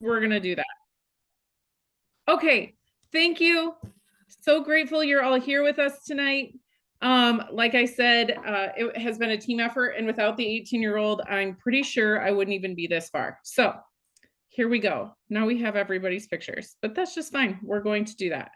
we're going to do that. Okay. Thank you. So grateful you're all here with us tonight. Like I said, it has been a team effort, and without the 18-year-old, I'm pretty sure I wouldn't even be this far. So here we go. Now we have everybody's pictures, but that's just fine. We're going to do that.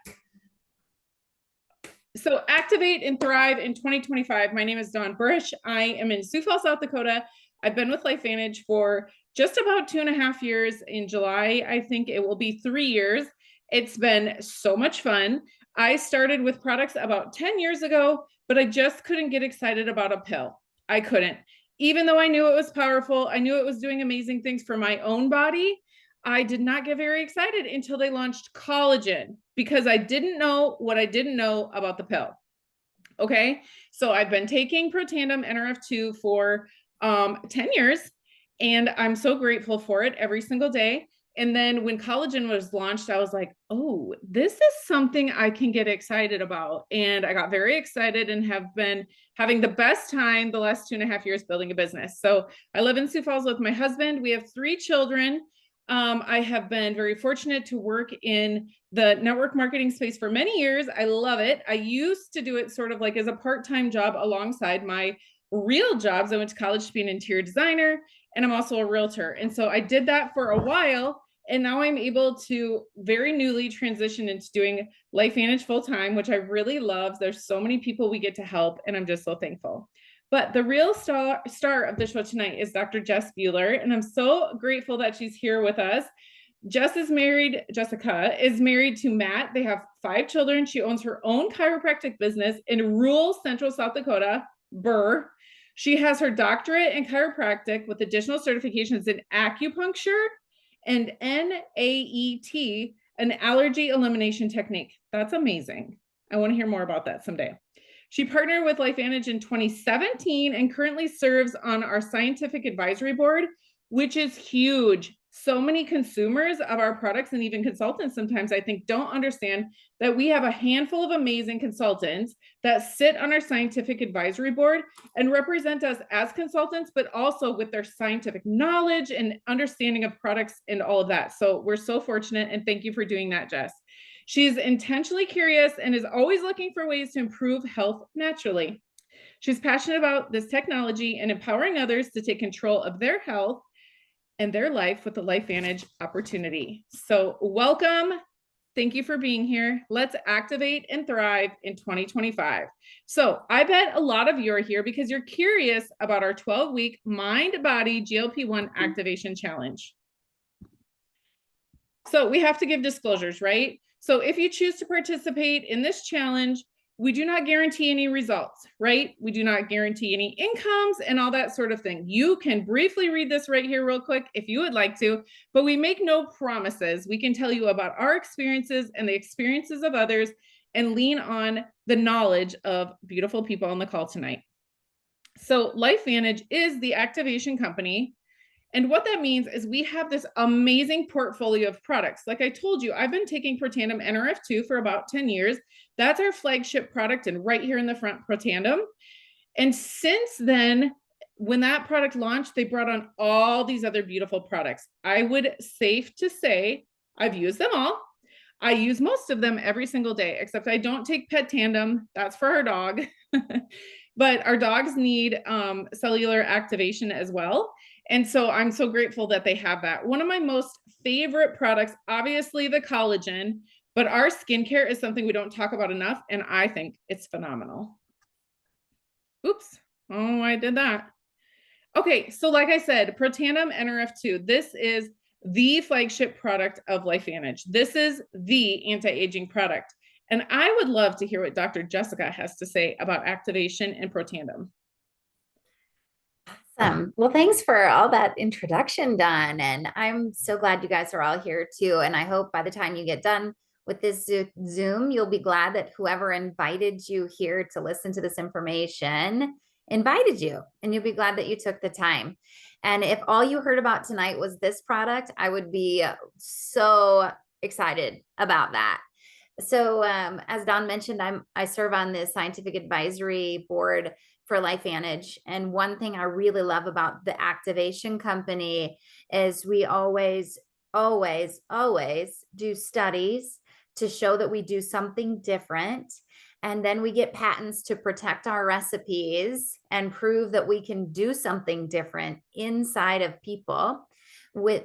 So activate and thrive in 2025. My name is Dawn Bures. I am in Sioux Falls, South Dakota. I've been with LifeVantage for just about 2.5 years. In July, I think it will be 3 years. It's been so much fun. I started with products about 10 years ago, but I just couldn't get excited about a pill. I couldn't. Even though I knew it was powerful, I knew it was doing amazing things for my own body, I did not get very excited until they launched collagen because I didn't know what I didn't know about the pill. Okay. So I've been taking Protandim NRF2 for 10 years, and I'm so grateful for it every single day. And then when collagen was launched, I was like, oh, this is something I can get excited about. And I got very excited and have been having the best time the last 2.5 years building a business. So I live in Sioux Falls with my husband. We have 3 children. I have been very fortunate to work in the network marketing space for many years. I love it. I used to do it sort of like as a part-time job alongside my real jobs. I went to college to be an interior designer, and I'm also a realtor. And so I did that for a while, and now I'm able to very newly transition into doing LifeVantage full-time, which I really love. There's so many people we get to help, and I'm just so thankful. But the real star of the show tonight is Dr. Jess Buhler, and I'm so grateful that she's here with us. Jessica is married to Matt. They have 5 children. She owns her own chiropractic business in rural central South Dakota, Bures. She has her doctorate in chiropractic with additional certifications in acupuncture and NAET, an allergy elimination technique. That's amazing. I want to hear more about that someday. She partnered with LifeVantage in 2017 and currently serves on our scientific advisory board, which is huge. So many consumers of our products and even consultants sometimes, I think, don't understand that we have a handful of amazing consultants that sit on our scientific advisory board and represent us as consultants, but also with their scientific knowledge and understanding of products and all of that. So we're so fortunate, and thank you for doing that, Jess. She's intentionally curious and is always looking for ways to improve health naturally. She's passionate about this technology and empowering others to take control of their health and their life with the LifeVantage opportunity. So welcome. Thank you for being here. Let's activate and thrive in 2025. So I bet a lot of you are here because you're curious about our 12-week mind-body GLP-1 activation challenge. So we have to give disclosures, right? So if you choose to participate in this challenge, we do not guarantee any results, right? We do not guarantee any incomes and all that sort of thing. You can briefly read this right here real quick if you would like to, but we make no promises. We can tell you about our experiences and the experiences of others and lean on the knowledge of beautiful people on the call tonight. So LifeVantage is the activation company. And what that means is we have this amazing portfolio of products. Like I told you, I've been taking Protandim NRF2 for about 10 years. That's our flagship product, and right here in the front, Protandim. And since then, when that product launched, they brought on all these other beautiful products. I would safe to say I've used them all. I use most of them every single day, except I don't take Protandim. That's for our dog. But our dogs need cellular activation as well. And so I'm so grateful that they have that. One of my most favorite products, obviously the collagen, but our skincare is something we don't talk about enough, and I think it's phenomenal. Oops. Oh, I did that. Okay, so like I said, Protandim NRF2, this is the flagship product of LifeVantage. This is the anti-aging product. And I would love to hear what Dr. Jessica has to say about activation and Protandim. Awesome. Well, thanks for all that introduction done. And I'm so glad you guys are all here too. And I hope by the time you get done with this Zoom, you'll be glad that whoever invited you here to listen to this information invited you, and you'll be glad that you took the time. And if all you heard about tonight was this product, I would be so excited about that. So as Dawn mentioned, I serve on the scientific advisory board for LifeVantage. And one thing I really love about the activation company is we always always, always do studies to show that we do something different. And then we get patents to protect our recipes and prove that we can do something different inside of people with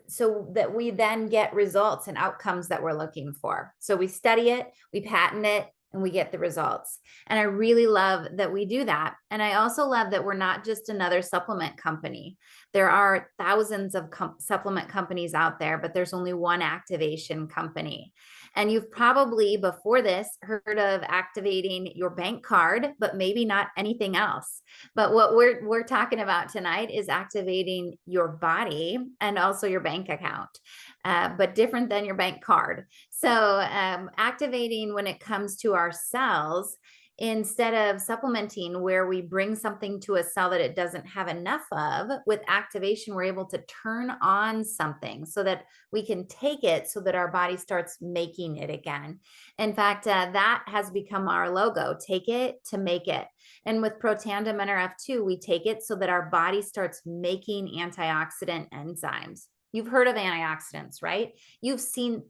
so that we then get results and outcomes that we're looking for. So we study it, we patent it, and we get the results. And I really love that we do that. And I also love that we're not just another supplement company. There are thousands of supplement companies out there, but there's only one activation company. And you've probably before this heard of activating your bank card, but maybe not anything else. But what we're talking about tonight is activating your body and also your bank account, but different than your bank card. So activating when it comes to our cells, instead of supplementing where we bring something to a cell that it doesn't have enough of, with activation, we're able to turn on something so that we can take it so that our body starts making it again. In fact, that has become our logo, take it to make it. And with Protandim NRF2, we take it so that our body starts making antioxidant enzymes. You've heard of antioxidants, right? You've seen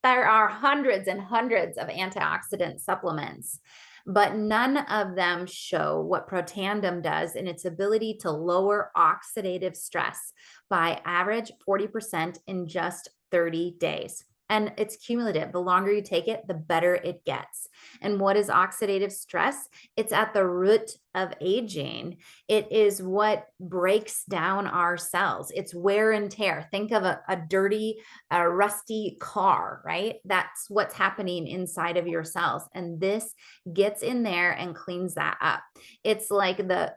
there are hundreds and hundreds of antioxidant supplements, but none of them show what Protandim does in its ability to lower oxidative stress by average 40% in just 30 days. And it's cumulative. The longer you take it, the better it gets. And what is oxidative stress? It's at the root of aging. It is what breaks down our cells. It's wear and tear. Think of a dirty, rusty car, right? That's what's happening inside of your cells. And this gets in there and cleans that up. It's like the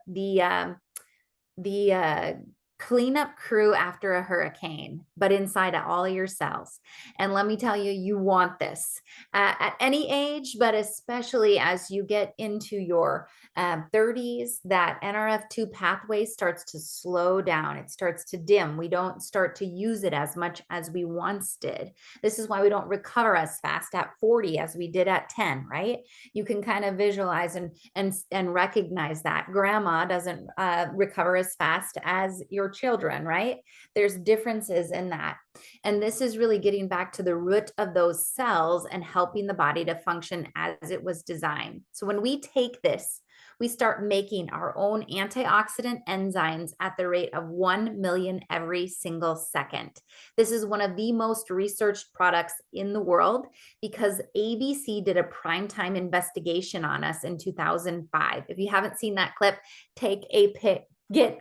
cleanup crew after a hurricane, but inside of all your cells. And let me tell you, you want this at any age, but especially as you get into your 30s, that NRF2 pathway starts to slow down. It starts to dim. We don't start to use it as much as we once did. This is why we don't recover as fast at 40 as we did at 10, right? You can kind of visualize and recognize that grandma doesn't recover as fast as your children, right? There's differences in that. And this is really getting back to the root of those cells and helping the body to function as it was designed. So when we take this, we start making our own antioxidant enzymes at the rate of 1 million every single second. This is one of the most researched products in the world because ABC did a primetime investigation on us in 2005. If you haven't seen that clip, take a pic. Get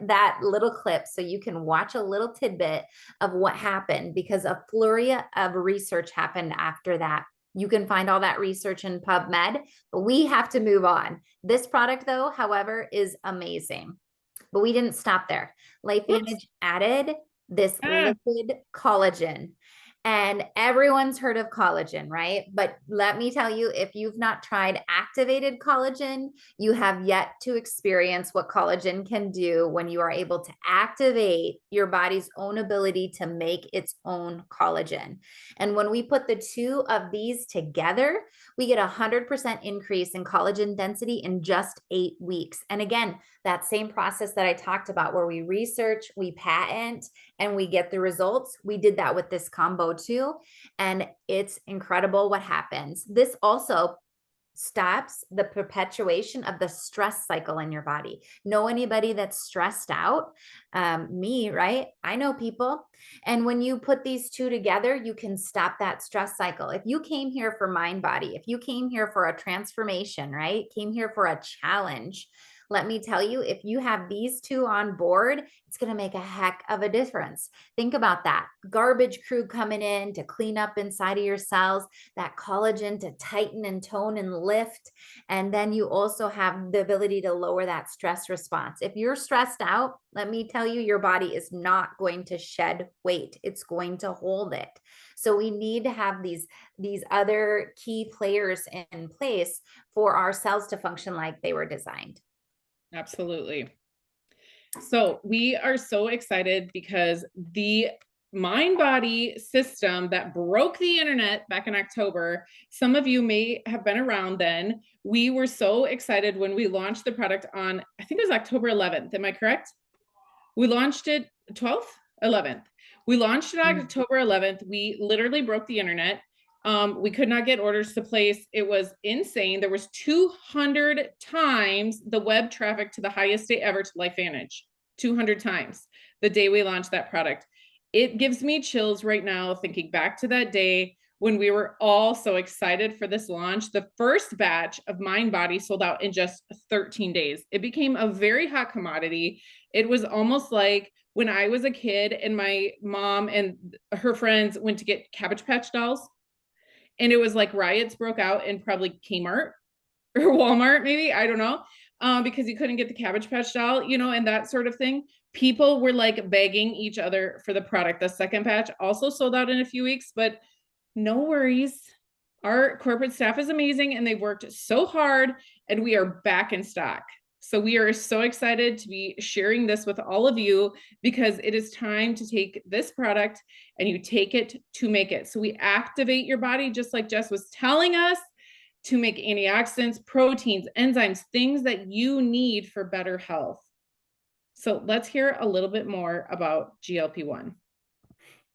that little clip so you can watch a little tidbit of what happened, because a flurry of research happened after that. You can find all that research in PubMed, but we have to move on. This product, though, however, is amazing. But we didn't stop there. LifeVantage added this liquid collagen. And everyone's heard of collagen, right? But let me tell you, if you've not tried activated collagen, you have yet to experience what collagen can do when you are able to activate your body's own ability to make its own collagen. And when we put the two of these together, we get 100% increase in collagen density in just 8 weeks. And again, that same process that I talked about where we research, we patent, and we get the results. We did that with this combo too. And it's incredible what happens. This also stops the perpetuation of the stress cycle in your body. Know anybody that's stressed out? Me, right? I know people. And when you put these two together, you can stop that stress cycle. If you came here for mind body, if you came here for a transformation, right? Came here for a challenge, let me tell you, if you have these two on board, it's going to make a heck of a difference. Think about that. Garbage crew coming in to clean up inside of your cells, that collagen to tighten and tone and lift. And then you also have the ability to lower that stress response. If you're stressed out, let me tell you, your body is not going to shed weight. It's going to hold it. So we need to have these other key players in place for our cells to function like they were designed. Absolutely. So we are so excited because the mind body system that broke the internet back in October, some of you may have been around then. We were so excited when we launched the product on, I think it was October 11th. Am I correct? We launched it 12th, 11th. We launched it on Mm. October 11th. We literally broke the internet. We could not get orders to place. It was insane. There was 200 times the web traffic to the highest day ever to LifeVantage. 200 times the day we launched that product. It gives me chills right now thinking back to that day when we were all so excited for this launch. The first batch of Mind Body sold out in just 13 days. It became a very hot commodity. It was almost like when I was a kid and my mom and her friends went to get Cabbage Patch dolls, and it was like riots broke out in probably Kmart or Walmart, maybe, I don't know, because you couldn't get the Cabbage Patch doll, you know, and that sort of thing. People were like begging each other for the product. The second batch also sold out in a few weeks, but no worries. Our corporate staff is amazing and they worked so hard, and we are back in stock. So we are so excited to be sharing this with all of you, because it is time to take this product and you take it to make it. So we activate your body, just like Jess was telling us, to make antioxidants, proteins, enzymes, things that you need for better health. So let's hear a little bit more about GLP-1.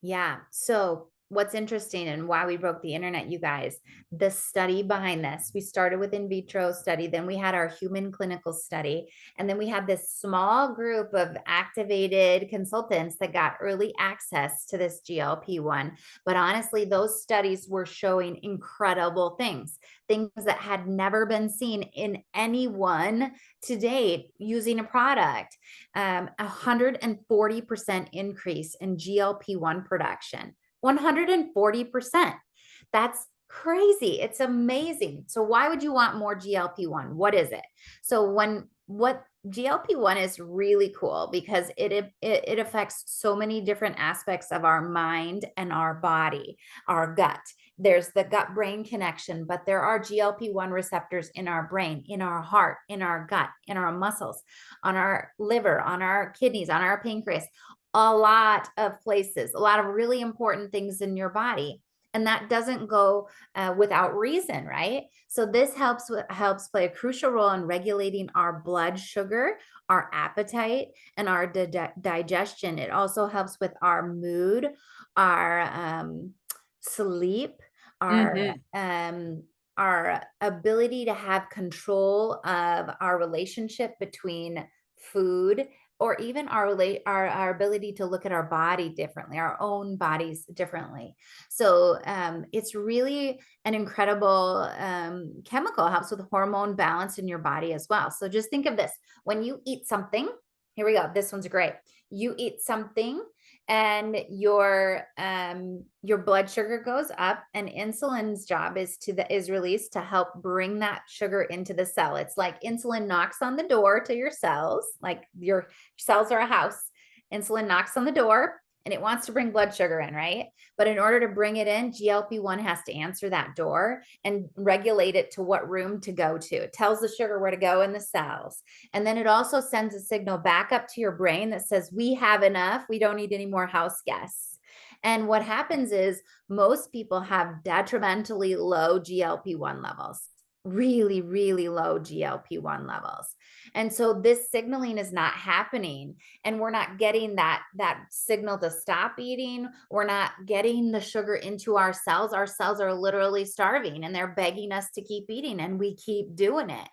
Yeah. So what's interesting and why we broke the internet, you guys, the study behind this, we started with in vitro study, then we had our human clinical study, and then we had this small group of activated consultants that got early access to this GLP-1. But honestly, those studies were showing incredible things that had never been seen in anyone to date using a product. 140% increase in GLP-1 production. 140%. That's crazy. It's amazing. So why would you want more GLP-1? What is it? So what GLP-1 is really cool because it affects so many different aspects of our mind and our body, our gut. There's the gut brain connection, but there are GLP-1 receptors in our brain, in our heart, in our gut, in our muscles, on our liver, on our kidneys, on our pancreas, a lot of places, a lot of really important things in your body. And that doesn't go without reason, right? So this helps play a crucial role in regulating our blood sugar, our appetite, and our digestion. It also helps with our mood, our sleep, our ability to have control of our relationship between food, or even our ability to look at our body differently, our own bodies differently. So it's really an incredible chemical. It helps with hormone balance in your body as well. So just think of this: when you eat something, here we go. This one's great. You eat something and your blood sugar goes up, and insulin's job is released to help bring that sugar into the cell. It's like insulin knocks on the door to your cells, like your cells are a house. Insulin knocks on the door and it wants to bring blood sugar in, right? But in order to bring it in, GLP-1 has to answer that door and regulate it to what room to go to. It tells the sugar where to go in the cells. And then it also sends a signal back up to your brain that says, we have enough. We don't need any more house guests. And what happens is most people have detrimentally low GLP-1 levels, really, really low GLP-1 levels. And so this signaling is not happening, and we're not getting that signal to stop eating. We're not getting the sugar into our cells. Our cells are literally starving and they're begging us to keep eating, and we keep doing it.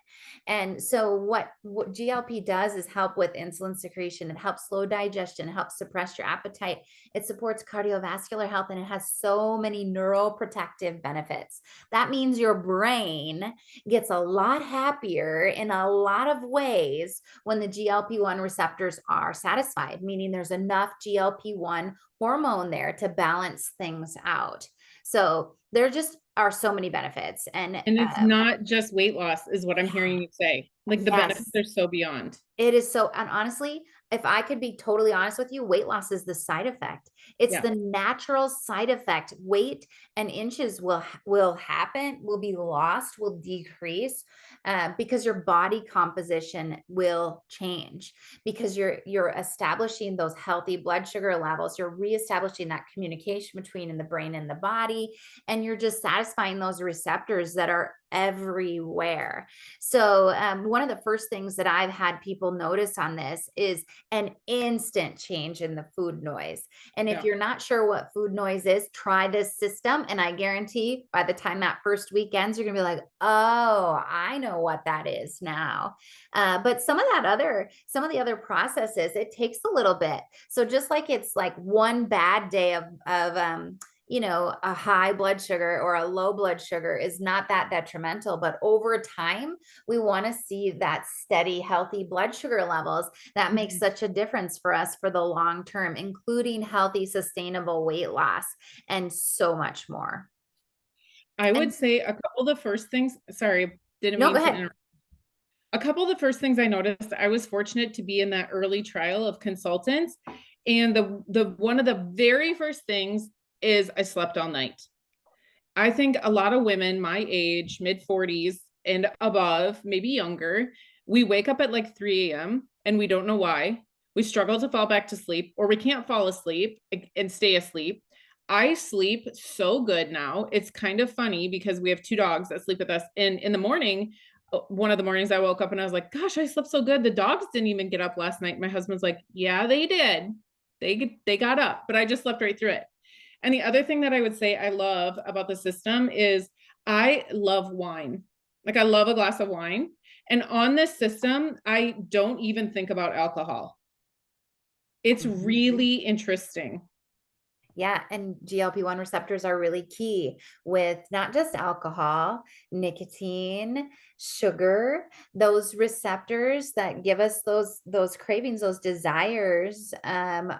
And so what GLP does is help with insulin secretion. It helps slow digestion, it helps suppress your appetite. It supports cardiovascular health, and it has so many neuroprotective benefits. That means your brain gets a lot happier in a lot of ways when the GLP-1 receptors are satisfied, meaning there's enough GLP-1 hormone there to balance things out. So there just are so many benefits. And it's not just weight loss is what I'm hearing you say. Like the benefits are so beyond. It is so, and honestly, if I could be totally honest with you, weight loss is the side effect. It's the natural side effect. Weight and inches will happen, will be lost, will decrease because your body composition will change, because you're establishing those healthy blood sugar levels. You're reestablishing that communication between the brain and the body, and you're just satisfying those receptors that are everywhere. So one of the first things that I've had people notice on this is an instant change in the food noise. And if Yeah. you're not sure what food noise is, try this system. And I guarantee by the time that first week ends, you're gonna be like, oh, I know what that is now. But some of the other processes, it takes a little bit. So just like it's like one bad day of a high blood sugar or a low blood sugar is not that detrimental, but over time, we want to see that steady, healthy blood sugar levels. That makes such a difference for us for the long term, including healthy, sustainable weight loss and so much more. I would And say a couple of the first things, sorry, didn't no, mean go to ahead. interrupt. A couple of the first things I noticed, I was fortunate to be in that early trial of consultants. And the one of the very first things is I slept all night. I think a lot of women my age, mid 40s and above, maybe younger, we wake up at like 3 a.m. and we don't know why. We struggle to fall back to sleep, or we can't fall asleep and stay asleep. I sleep so good now. It's kind of funny because we have two dogs that sleep with us. And in the morning, one of the mornings I woke up and I was like, gosh, I slept so good. The dogs didn't even get up last night. My husband's like, yeah, they did. They got up, but I just slept right through it. And the other thing that I would say I love about the system is I love wine. Like I love a glass of wine. And on this system, I don't even think about alcohol. It's really interesting. Yeah, and GLP-1 receptors are really key with not just alcohol, nicotine, sugar, those receptors that give us those cravings, those desires,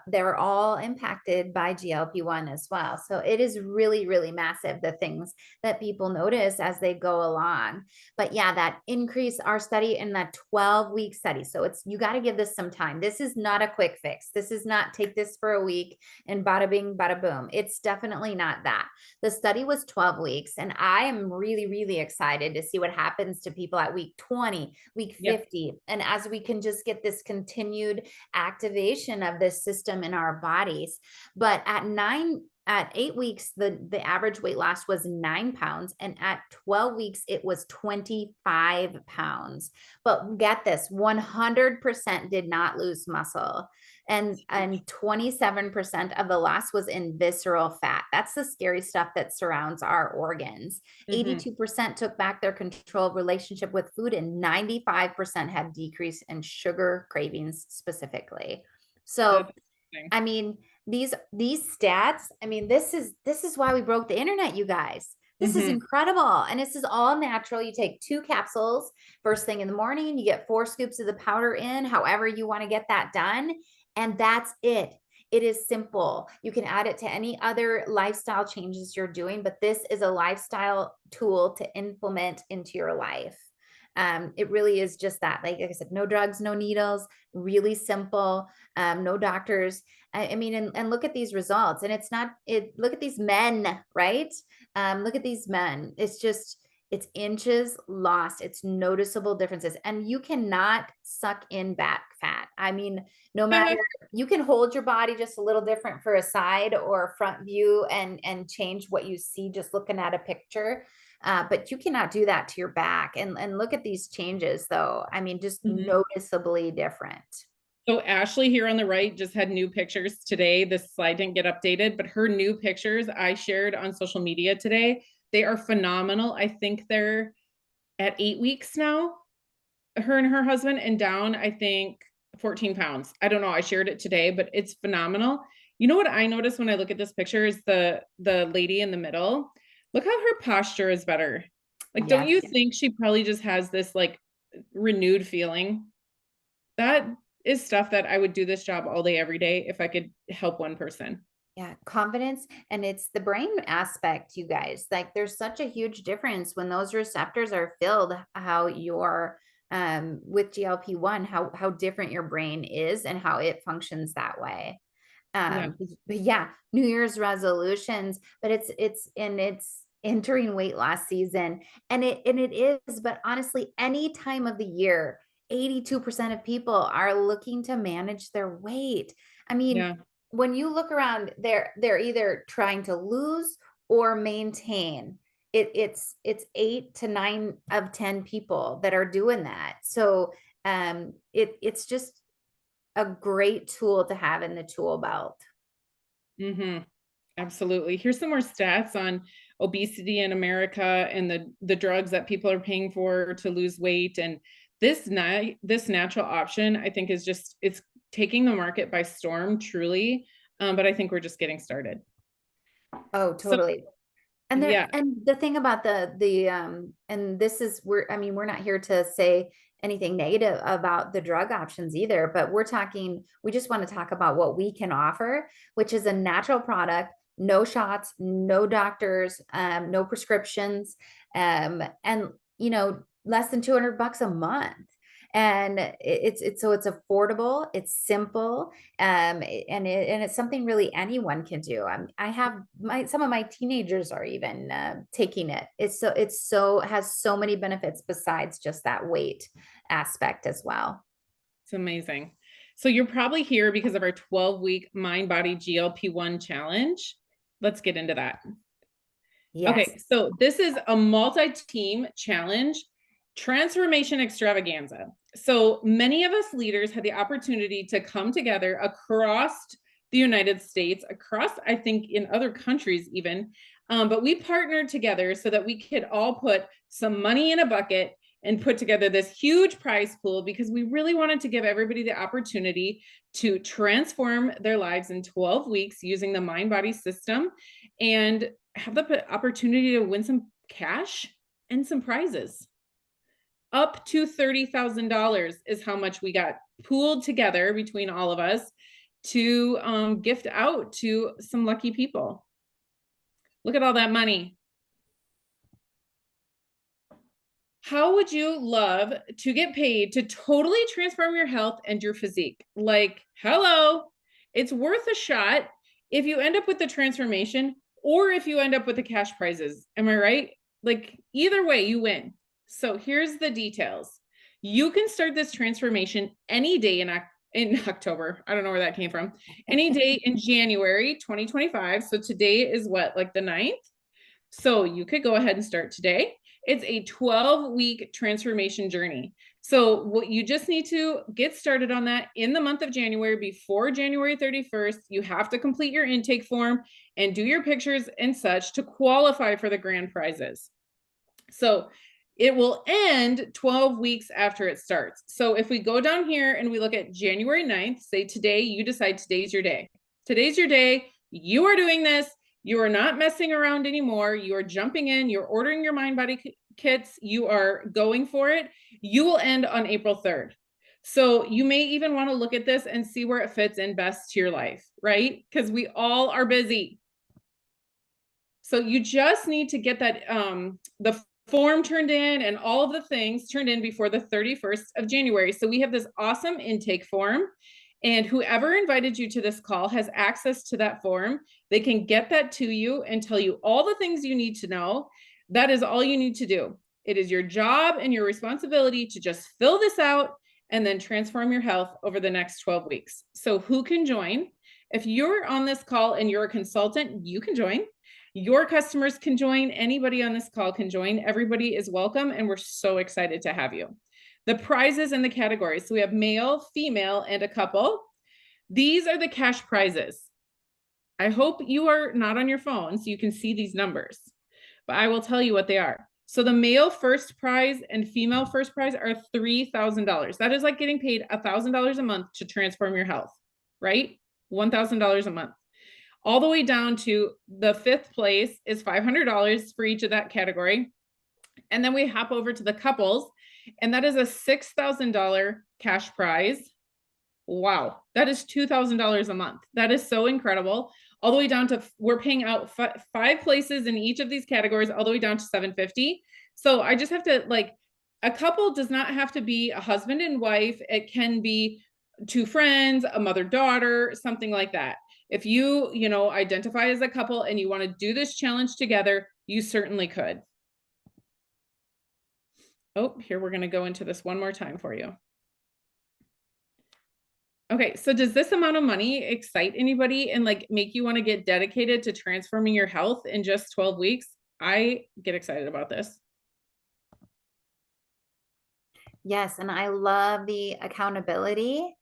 they're all impacted by GLP-1 as well. So it is really, really massive, the things that people notice as they go along. But yeah, that increase our study in that 12-week study. So you got to give this some time. This is not a quick fix. This is not take this for a week and bada bing, bada boom. It's definitely not that. The study was 12 weeks, and I am really, really excited to see what happens to people at week 20, week 50. Yep. And as we can just get this continued activation of this system in our bodies. But at 8 weeks, the average weight loss was 9 pounds. And at 12 weeks, it was 25 pounds. But get this, 100% did not lose muscle. And 27% of the loss was in visceral fat. That's the scary stuff that surrounds our organs. 82% took back their controlled relationship with food, and 95% had decrease in sugar cravings specifically. So, I mean, these stats, I mean, this is why we broke the internet, you guys. This is incredible. And this is all natural. You take 2 capsules first thing in the morning, you get 4 scoops of the powder in, however you want to get that done. And that's it. It is simple. You can add it to any other lifestyle changes you're doing, but this is a lifestyle tool to implement into your life. It really is just that. Like I said, no drugs, no needles, really simple, no doctors. I mean, and look at these results. And look at these men, right? Look at these men. It's inches lost. It's noticeable differences. And you cannot suck in back fat. I mean, no matter, you can hold your body just a little different for a side or a front view and change what you see just looking at a picture. But you cannot do that to your back. And look at these changes though. I mean, just noticeably different. So Ashley here on the right just had new pictures today. This slide didn't get updated, but her new pictures I shared on social media today. They are phenomenal. I think they're at 8 weeks now, her and her husband, and down, I think 14 pounds. I don't know. I shared it today, but it's phenomenal. You know what I noticed when I look at this picture is the lady in the middle. Look how her posture is better. Like, don't you think she probably just has this like renewed feeling? That is stuff that I would do this job all day, every day if I could help one person. Yeah, confidence. And it's the brain aspect, you guys. Like there's such a huge difference when those receptors are filled, how you're with GLP-1, how different your brain is and how it functions that way. But yeah, New Year's resolutions, but it's entering weight loss season. And it is, but honestly, any time of the year, 82% of people are looking to manage their weight. I mean, when you look around, they're either trying to lose or maintain. it's 8 to 9 of 10 people that are doing that. So it's just a great tool to have in the tool belt. Mm-hmm. Absolutely. Here's some more stats on obesity in America and the drugs that people are paying for to lose weight. And this natural option, I think, is just, it's taking the market by storm, truly. But I think we're just getting started. Oh, So totally. And yeah, the thing about and this is I mean, we're not here to say anything negative about the drug options either, but we just want to talk about what we can offer, which is a natural product, no shots, no doctors, no prescriptions, and less than $200 a month. And so it's affordable, it's simple, and it's something really anyone can do. I have some of my teenagers are even taking it. It's so has so many benefits besides just that weight aspect as well. it's amazing. So you're probably here because of our 12-week Mind Body GLP-1 challenge. Let's get into that. Yes. Okay, so this is a multi-team challenge, transformation extravaganza. So many of us leaders had the opportunity to come together across the United States, across, I think, in other countries even, but we partnered together so that we could all put some money in a bucket and put together this huge prize pool because we really wanted to give everybody the opportunity to transform their lives in 12 weeks using the mind body system and have the opportunity to win some cash and some prizes. Up to $30,000 is how much we got pooled together between all of us to gift out to some lucky people. Look at all that money. How would you love to get paid to totally transform your health and your physique? Like, hello, it's worth a shot if you end up with the transformation or if you end up with the cash prizes. Am I right? Like, either way, you win. So here's the details. You can start this transformation any day in October. I don't know where that came from. Any day in January 2025. So today is what, like the 9th? So you could go ahead and start today. It's a 12-week transformation journey. So what you just need to get started on that in the month of January before January 31st. You have to complete your intake form and do your pictures and such to qualify for the grand prizes. So it will end 12 weeks after it starts. So if we go down here and we look at January 9th, say today, you decide today's your day. Today's your day. You are doing this. You are not messing around anymore. You are jumping in. You're ordering your mind body kits. You are going for it. You will end on April 3rd. So you may even want to look at this and see where it fits in best to your life, right? Because we all are busy. So you just need to get that the form turned in and all of the things turned in before the 31st of January. So we have this awesome intake form, and whoever invited you to this call has access to that form. They can get that to you and tell you all the things you need to know. That is all you need to do. It is your job and your responsibility to just fill this out and then transform your health over the next 12 weeks. So who can join? If you're on this call and you're a consultant, you can join. Your customers can join. Anybody on this call can join. Everybody is welcome, and we're so excited to have you. The prizes and the categories. So we have male, female, and a couple. These are the cash prizes. I hope you are not on your phone so you can see these numbers, but I will tell you what they are. So the male first prize and female first prize are $3,000. That is like getting paid $1,000 a month to transform your health, right? $1,000 a month. All the way down to the 5th place is $500 for each of that category. And then we hop over to the couples, and that is a $6,000 cash prize. Wow, that is $2,000 a month. That is so incredible. All the way down to, we're paying out 5 places in each of these categories, all the way down to $750. So I just have to, like, a couple does not have to be a husband and wife. It can be 2 friends, a mother-daughter, something like that. If you identify as a couple and you want to do this challenge together, you certainly could. Oh, here we're going to go into this one more time for you. Okay, so does this amount of money excite anybody and like make you want to get dedicated to transforming your health in just 12 weeks? I get excited about this. Yes, and I love the accountability.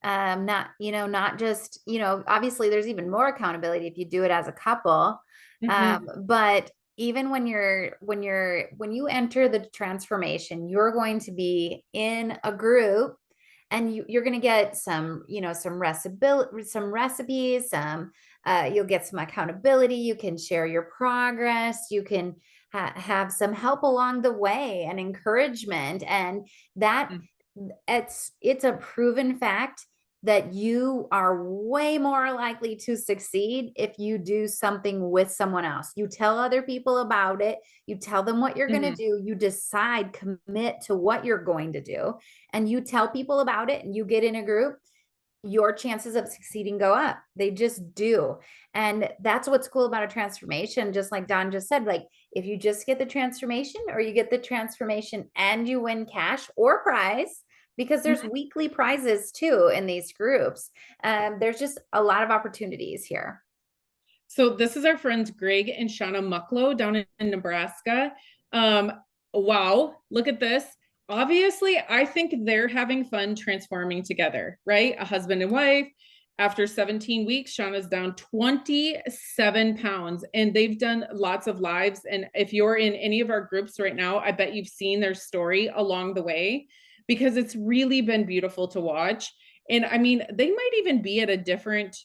Not just, obviously there's even more accountability if you do it as a couple. But even when you enter the transformation, you're going to be in a group and you're going to get some recipes, you'll get some accountability. You can share your progress. You can have some help along the way and encouragement. And that it's a proven fact that you are way more likely to succeed if you do something with someone else. You tell other people about it, you tell them what you're going to do, you decide, commit to what you're going to do, and you tell people about it and you get in a group, your chances of succeeding go up. They just do. And that's what's cool about a transformation. Just like Don just said, like if you just get the transformation or you get the transformation and you win cash or prize, because there's weekly prizes too in these groups. There's just a lot of opportunities here. So this is our friends Greg and Shauna Mucklow down in Nebraska. Wow, look at this. Obviously, I think they're having fun transforming together, right? A husband and wife. After 17 weeks, Shauna's down 27 pounds and they've done lots of lives. And if you're in any of our groups right now, I bet you've seen their story along the way because it's really been beautiful to watch. And I mean, they might even be at a different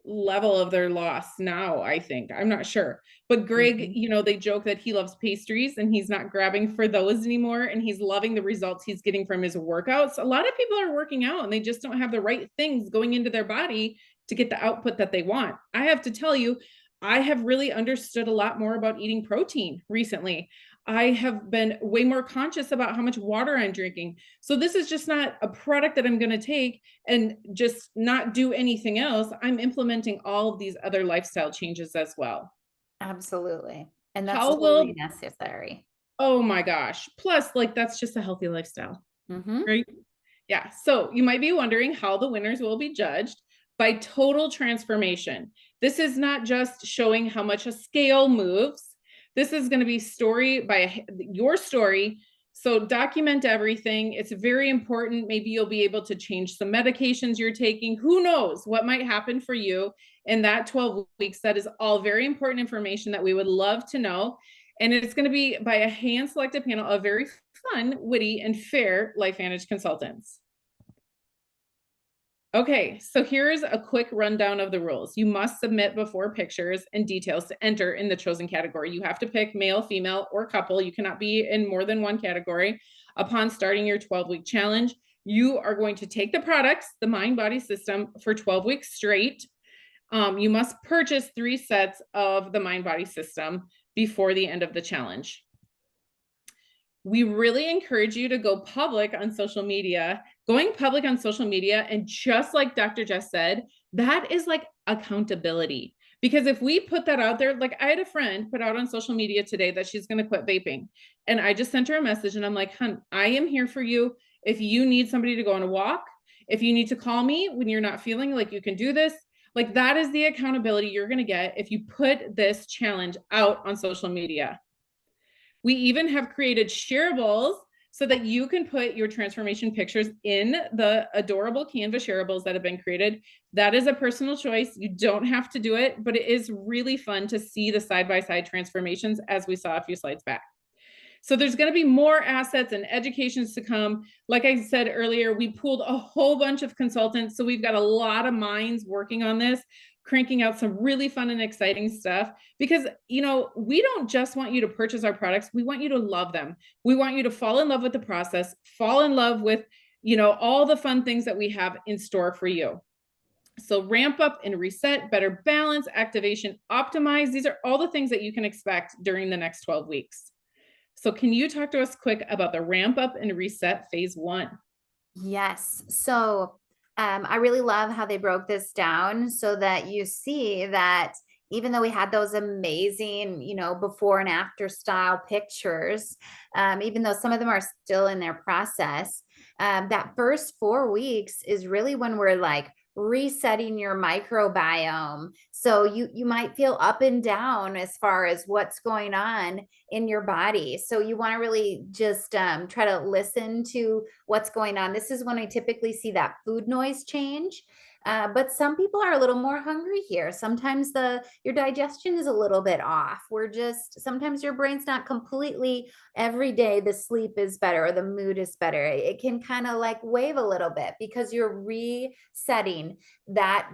level of their loss now, I think. I'm not sure. But Greg, they joke that he loves pastries and he's not grabbing for those anymore. And he's loving the results he's getting from his workouts. A lot of people are working out and they just don't have the right things going into their body to get the output that they want. I have to tell you, I have really understood a lot more about eating protein recently. I have been way more conscious about how much water I'm drinking. So this is just not a product that I'm going to take and just not do anything else. I'm implementing all of these other lifestyle changes as well. Absolutely. And that's totally necessary. Oh my gosh. Plus, like, that's just a healthy lifestyle, right? Yeah. So you might be wondering how the winners will be judged by total transformation. This is not just showing how much a scale moves. This is going to be story by your story. So document everything. It's very important. Maybe you'll be able to change some medications you're taking. Who knows what might happen for you in that 12 weeks. That is all very important information that we would love to know. And it's going to be by a hand-selected panel of very fun, witty, and fair LifeVantage consultants. Okay, so here's a quick rundown of the rules. You must submit before pictures and details to enter in the chosen category. You have to pick male, female, or couple. You cannot be in more than one category. Upon starting your 12-week challenge, you are going to take the products, the Mind Body System, for 12 weeks straight. You must purchase 3 sets of the Mind Body System before the end of the challenge. We really encourage you to go public on social media. Going public on social media, and just like Dr. Jess said, that is like accountability. Because if we put that out there, like I had a friend put out on social media today that she's going to quit vaping. And I just sent her a message and I'm like, hun, I am here for you. If you need somebody to go on a walk, if you need to call me when you're not feeling like you can do this, like that is the accountability you're going to get if you put this challenge out on social media. We even have created shareables so that you can put your transformation pictures in the adorable Canva shareables that have been created. That is a personal choice. You don't have to do it, but it is really fun to see the side-by-side transformations as we saw a few slides back. So there's going to be more assets and educations to come. Like I said earlier, we pulled a whole bunch of consultants. So we've got a lot of minds working on this, cranking out some really fun and exciting stuff because, we don't just want you to purchase our products. We want you to love them. We want you to fall in love with the process, fall in love with, all the fun things that we have in store for you. So ramp up and reset, better balance, activation, optimize. These are all the things that you can expect during the next 12 weeks. So can you talk to us quick about the ramp up and reset phase 1? Yes. So I really love how they broke this down so that you see that even though we had those amazing, before and after style pictures, even though some of them are still in their process, that first 4 weeks is really when we're like resetting your microbiome. So you might feel up and down as far as what's going on in your body. So you want to really just try to listen to what's going on. This is when I typically see that food noise change. But some people are a little more hungry here. Sometimes your digestion is a little bit off. Sometimes your brain's not completely, every day the sleep is better or the mood is better. It can kind of like wave a little bit because you're resetting that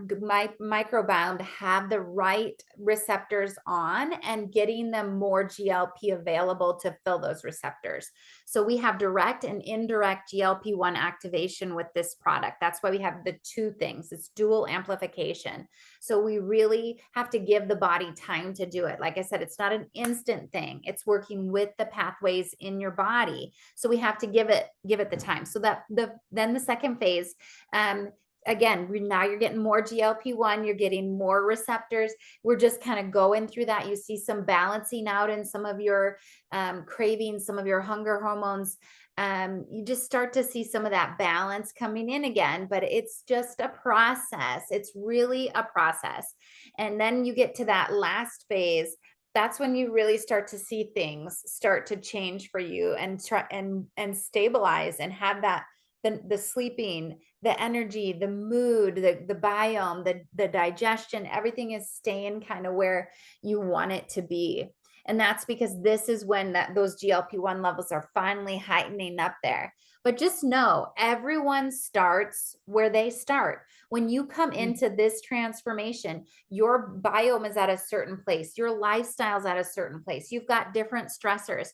microbiome to have the right receptors on and getting them more GLP available to fill those receptors. So we have direct and indirect GLP-1 activation with this product. That's why we have the two things. It's dual amplification. So we really have to give the body time to do it. Like I said, it's not an instant thing. It's working with the pathways in your body. So we have to give it the time. So then the second phase, again, now you're getting more GLP-1, you're getting more receptors. We're just kind of going through that. You see some balancing out in some of your cravings, some of your hunger hormones. You just start to see some of that balance coming in again, but it's just a process. It's really a process. And then you get to that last phase. That's when you really start to see things start to change for you and try and stabilize and have that the sleeping, the energy, the mood, the biome, the digestion, everything is staying kind of where you want it to be. And that's because this is when those GLP-1 levels are finally heightening up there. But just know everyone starts where they start. When you come into this transformation, your biome is at a certain place, your lifestyle's at a certain place. You've got different stressors.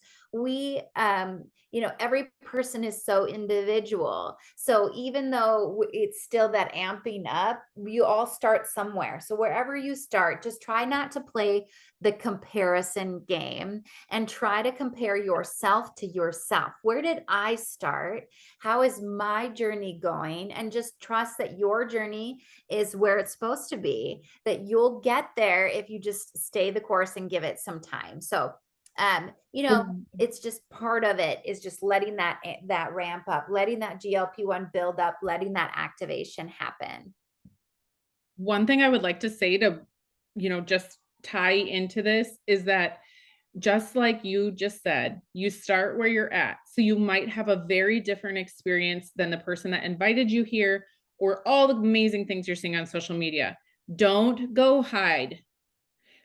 Every person is so individual. So even though it's still that amping up, you all start somewhere. So wherever you start, just try not to play the comparison game and try to compare yourself to yourself. Where did I start? How is my journey going? And just trust that your journey is where it's supposed to be, that you'll get there if you just stay the course and give it some time. So it's just part of it is just letting that ramp up, letting that GLP-1 build up, letting that activation happen. One thing I would like to say to, just tie into this is that just like you just said, you start where you're at. So you might have a very different experience than the person that invited you here or all the amazing things you're seeing on social media. Don't go hide.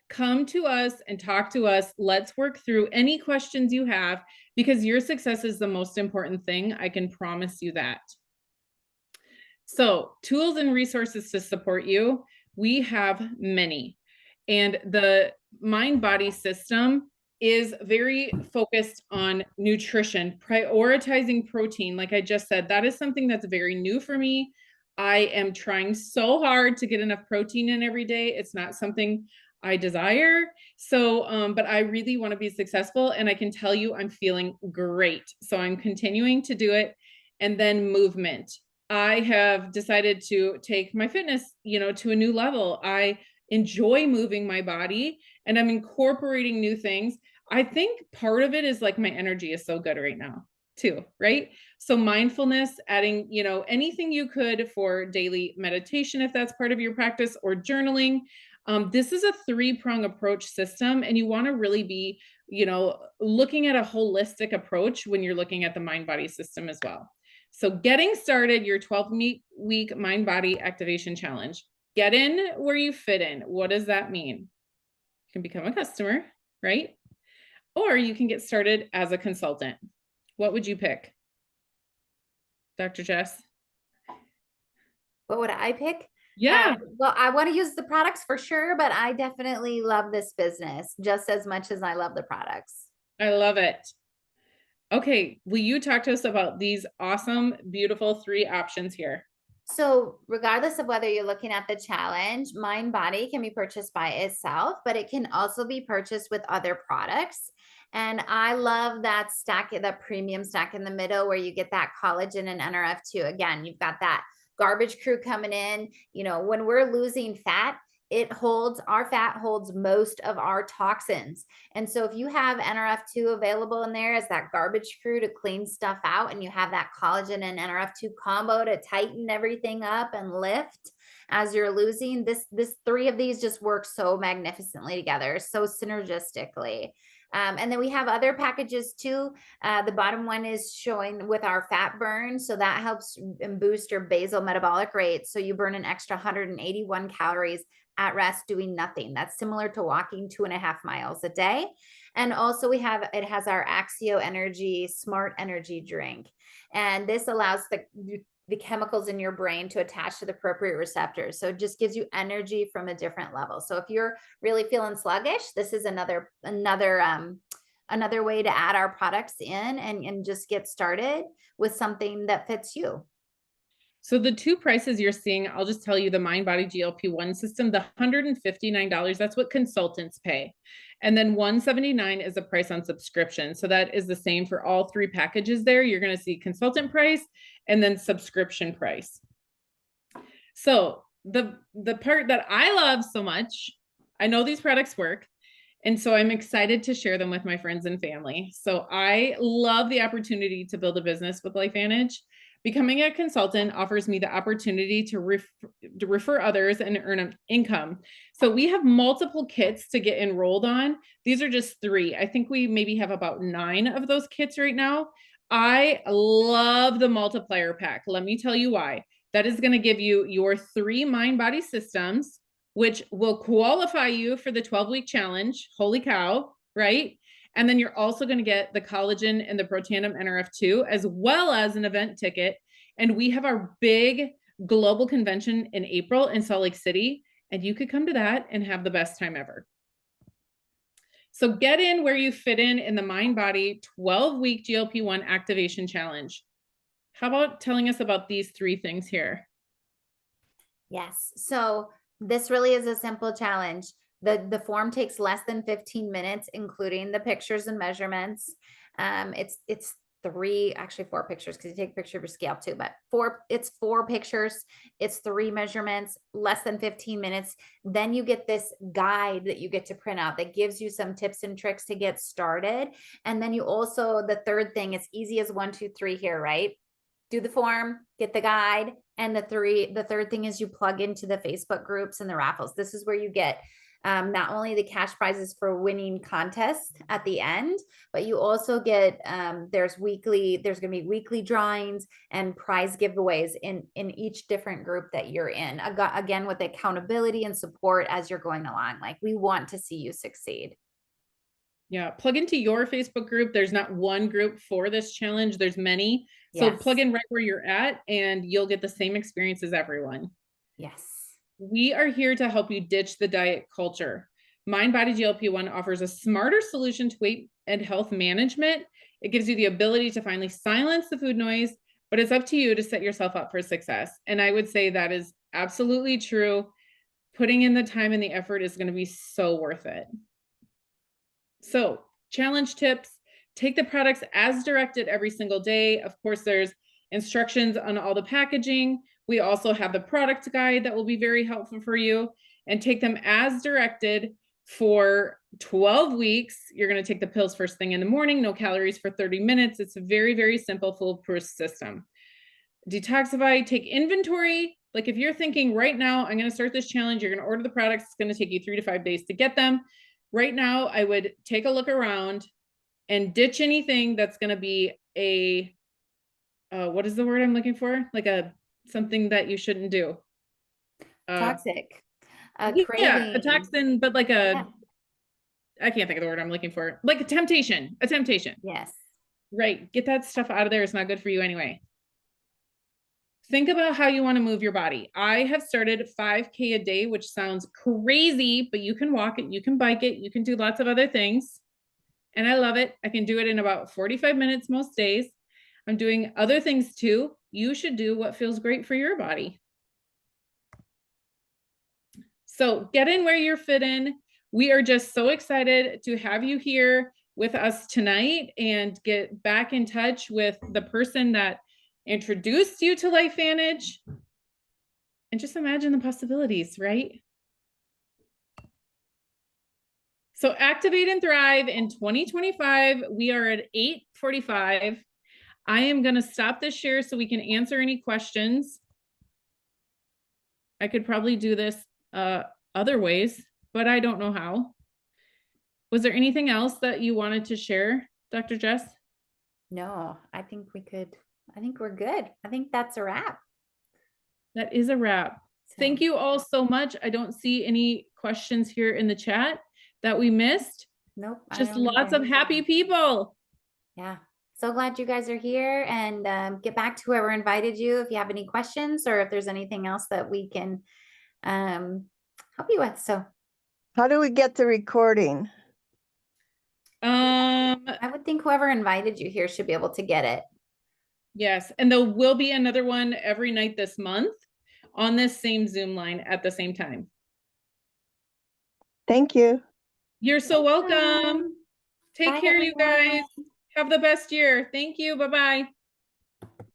Come to us and talk to us. Let's work through any questions you have because your success is the most important thing. I can promise you that. So, tools and resources to support you, we have many. And the mind-body system is very focused on nutrition, prioritizing protein. Like I just said, that is something that's very new for me. I am trying so hard to get enough protein in every day. It's not something I desire. So, but I really want to be successful. And I can tell you I'm feeling great. So I'm continuing to do it. And then movement. I have decided to take my fitness, to a new level. I enjoy moving my body and I'm incorporating new things. I think part of it is like my energy is so good right now too, right? So mindfulness, adding, anything you could for daily meditation, if that's part of your practice, or journaling. This is a 3-prong approach system, and you want to really be, looking at a holistic approach when you're looking at the mind-body system as well. So getting started, your 12-week mind-body activation challenge. Get in where you fit in. What does that mean? You can become a customer, right? Or you can get started as a consultant. What would you pick? Dr. Jess? What would I pick? Yeah. Well, I want to use the products for sure, but I definitely love this business just as much as I love the products. I love it. Okay. Will you talk to us about these awesome, beautiful 3 options here? So regardless of whether you're looking at the challenge, Mind Body can be purchased by itself, but it can also be purchased with other products. And I love that stack, that premium stack in the middle where you get that collagen and NRF2. Again, you've got that garbage crew coming in. When we're losing fat, our fat holds most of our toxins. And so if you have NRF2 available in there as that garbage crew to clean stuff out, and you have that collagen and NRF2 combo to tighten everything up and lift, as you're losing. This three of these just work so magnificently together, so synergistically. And then we have other packages too. The bottom one is showing with our fat burn. So that helps boost your basal metabolic rate. So you burn an extra 181 calories at rest doing nothing. That's similar to walking 2.5 miles a day. And also it has our Axio Energy Smart Energy drink. And this allows the chemicals in your brain to attach to the appropriate receptors. So it just gives you energy from a different level. So if you're really feeling sluggish, this is another way to add our products in and just get started with something that fits you. So the two prices you're seeing, I'll just tell you, the MindBody GLP-1 system, the $159, that's what consultants pay. And then $179 is the price on subscription. So that is the same for all three packages there. You're going to see consultant price and then subscription price. So the part that I love so much, I know these products work, and so I'm excited to share them with my friends and family. So I love the opportunity to build a business with LifeVantage. Becoming a consultant offers me the opportunity to refer others and earn an income. So we have multiple kits to get enrolled on. These are just 3. I think we maybe have about 9 of those kits right now. I love the multiplier pack. Let me tell you why. That is going to give you your 3 mind-body systems, which will qualify you for the 12-week challenge. Holy cow, right? And then you're also going to get the collagen and the Protandim NRF2, as well as an event ticket. And we have our big global convention in April in Salt Lake City, and you could come to that and have the best time ever. So get in where you fit in the MindBody 12-week GLP-1 activation challenge. How about telling us about these 3 things here? Yes. So this really is a simple challenge. The form takes less than 15 minutes, including the pictures and measurements. It's 4 pictures, because you take a picture of your scale too, but 4 pictures, it's 3 measurements, less than 15 minutes. Then you get this guide that you get to print out that gives you some tips and tricks to get started. And then you also, the third thing, it's easy as 1, 2, 3 here, right? Do the form, get the guide. And the third thing is you plug into the Facebook groups and the raffles. This is where you get not only the cash prizes for winning contests at the end, but you also get, there's going to be weekly drawings and prize giveaways in each different group that you're in. Again, with accountability and support as you're going along. Like, we want to see you succeed. Yeah, plug into your Facebook group. There's not one group for this challenge. There's many. So Yes. Plug in right where you're at and you'll get the same experience as everyone. Yes. We are here to help you ditch the diet culture. MindBody GLP-1 offers a smarter solution to weight and health management. It gives you the ability to finally silence the food noise, but it's up to you to set yourself up for success. And I would say that is absolutely true. Putting in the time and the effort is going to be so worth it. So, challenge tips: take the products as directed every single day. Of course, there's instructions on all the packaging. We also have the product guide that will be very helpful for you, and take them as directed for 12 weeks. You're going to take the pills first thing in the morning, no calories for 30 minutes. It's a very, very simple, foolproof system. Detoxify, take inventory. Like, if you're thinking right now, I'm going to start this challenge, you're going to order the products. It's going to take you 3 to 5 days to get them. Right now, I would take a look around and ditch anything that's going to be a, what is the word I'm looking for? Like something that you shouldn't do. Toxic. Yeah, a toxin, but like I can't think of the word I'm looking for. Like a temptation. Yes. Right. Get that stuff out of there. It's not good for you anyway. Think about how you want to move your body. I have started 5K a day, which sounds crazy, but you can walk it, you can bike it, you can do lots of other things. And I love it. I can do it in about 45 minutes most days. I'm doing other things too. You should do what feels great for your body. So get in where you're fit in. We are just so excited to have you here with us tonight and get back in touch with the person that introduced you to LifeVantage, and just imagine the possibilities, right? So activate and thrive in 2025. We are at 8:45. I am going to stop this share so we can answer any questions. I could probably do this other ways, but I don't know how. Was there anything else that you wanted to share, Dr. Jess? No, I think we're good. I think that's a wrap. That is a wrap. Thank you all so much. I don't see any questions here in the chat that we missed. Nope. Just lots of happy people. Yeah. So glad you guys are here, and get back to whoever invited you if you have any questions or if there's anything else that we can help you with. So how do we get the recording? I would think whoever invited you here should be able to get it. Yes. And there will be another one every night this month on this same Zoom line at the same time. Thank you. You're so welcome. Take care, you guys. Have the best year. Thank you. Bye-bye.